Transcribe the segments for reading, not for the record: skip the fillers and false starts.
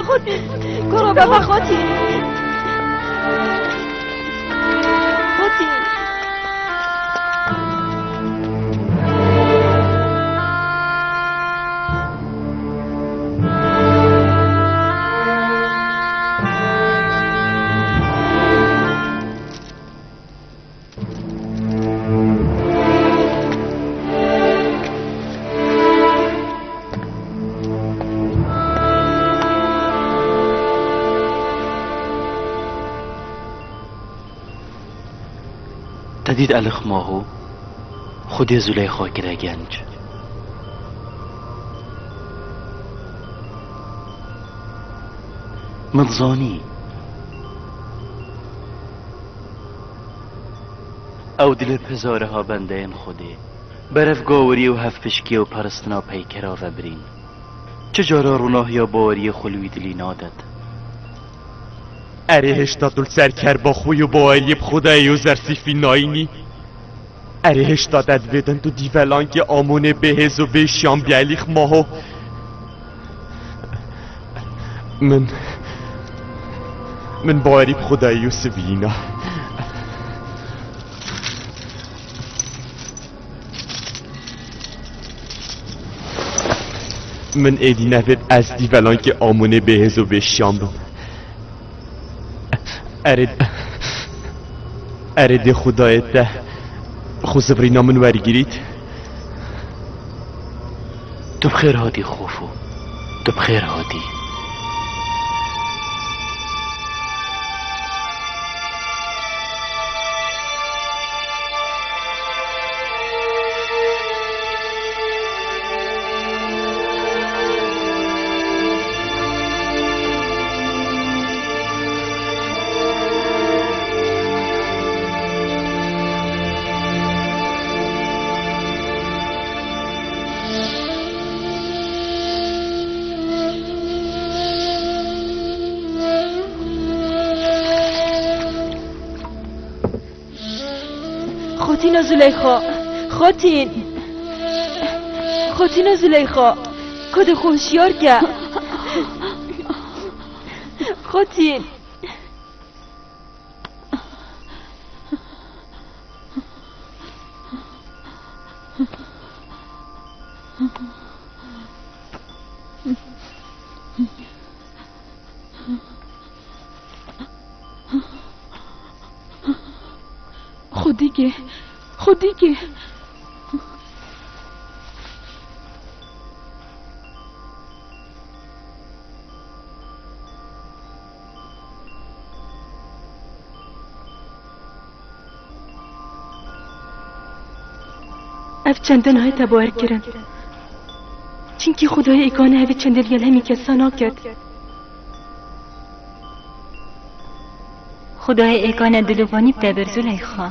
خودی کرو بابا خودی تدید الخ ماهو خودی زلیخا کرا گنج مضانی او دل پزاره ها بنده این خودی برف گاوری و هف پشکی و پرستنا پیکرا و برین چجارا روناه یا باوری خلوی دلی نادد اره هشتا دل سرکر با خوی و باوری بخدای و زرسیفی ناینی اره هشتا دد ویدن تو دیولان که آمونه بهز و به شام بیالیخ ماهو من باوری بخدای و سوینا من ایدی نوید از دیولان که آمونه بهز و به شام رو ارد خدایت ده خوزبرینا من ورگیرید تو بخیر هادی خوفو تو بخیر هادی خوتین زلیخا خوتین زلیخا کد خوشیار که خوتین خودی که اف چندن های تبایر کرن چینکی خدای ایگانه هفی چندل یل همی کسانا کرد خدای ایگانه دلوانی بتبر زلیخا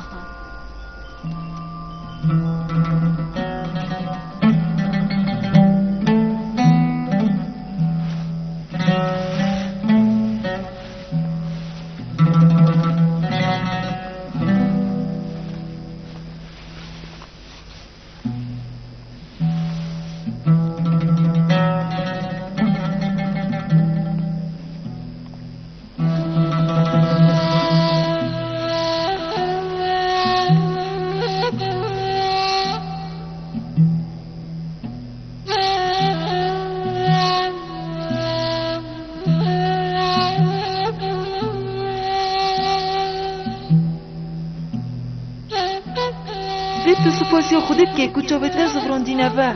سپاسی خودت که کجا بهتر زفراندی نوه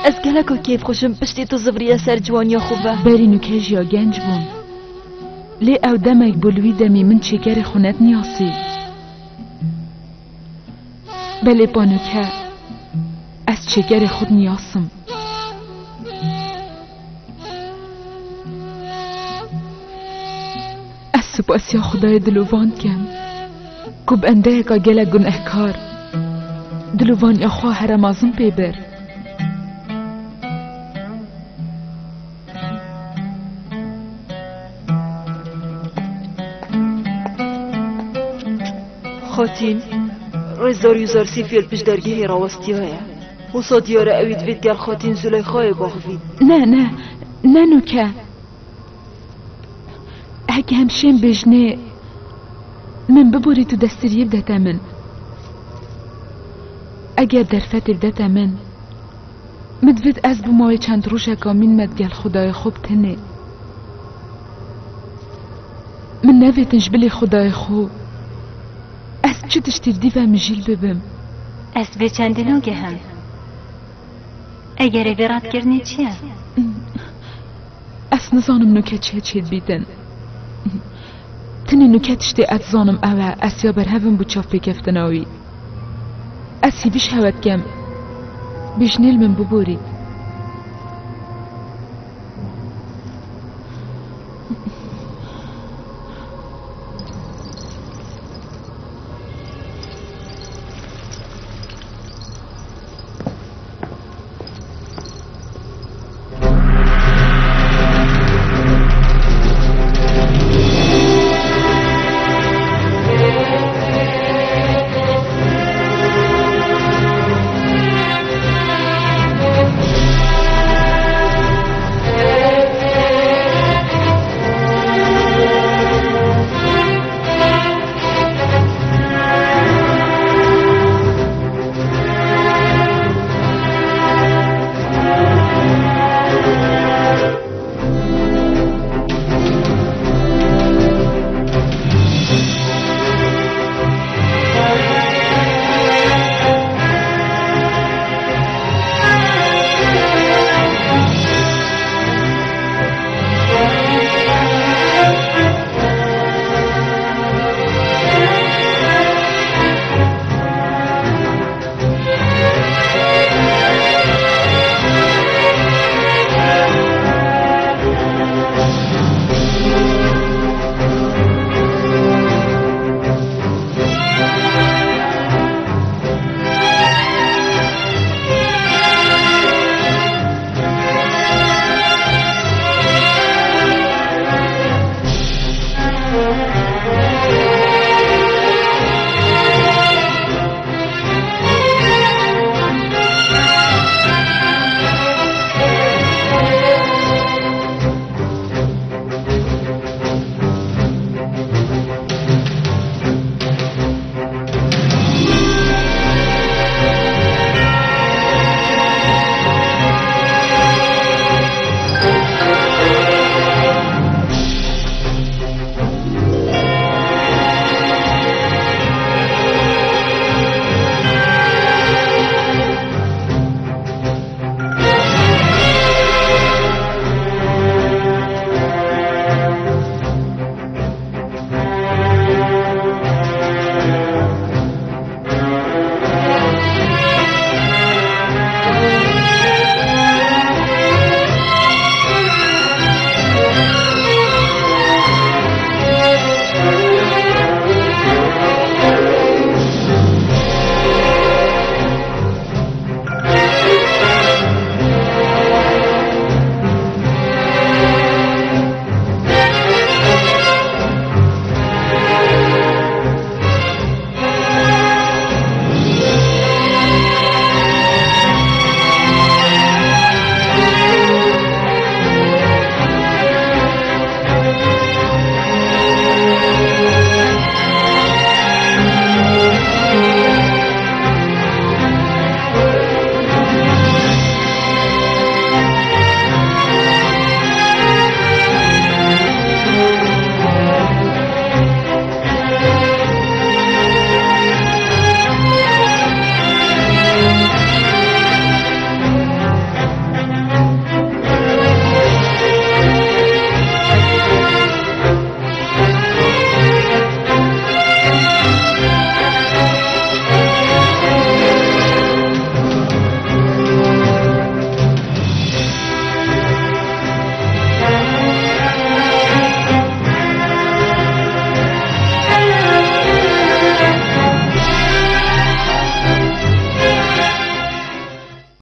از گلکو کیف خوشم پشتی تو زفریه سر جوانیا خوبه برینو کج یا گنج بون لی او دمک بلوی دمی من چکر خونت نیاسی بله بانو که از چکر خود نیاسم از سپاسی خدای دلوان کم کب انده که گله گناهکار دلوان یا خواه رمازم پیبر خاتین رزدار یوزار سیفیل پشدرگی هیراوستی هایه و سادیاره اوید وید گر خاتین زلیخای باغوید نه نوکه هەک هەمشێن بێژنێ من ببووری تو دەستریە بدەتە من ئەگەر دەرفەتێ بدەتە من مدوێت ئەس بماوەی چەند ڕۆژێکا مینمەت گەل خودای خۆ بتنێ من نەوێتنش بلێ خودای خۆ ئەس چ تشتی دیڤە مژیل ببم ئەس بێ چەندنۆگە هەم ئەگەرێ بێڕاتکردنی چییە؟ ئەس نزانم نوکە چێ چێت بیدن تنی نوکە تشتێ ئەتزانم ئەوە ئەسیا بەرهەڤم بوو چاف پێکەفتنەوەی ئەسی بیش هەوەتکەم بێژنێل من ببووری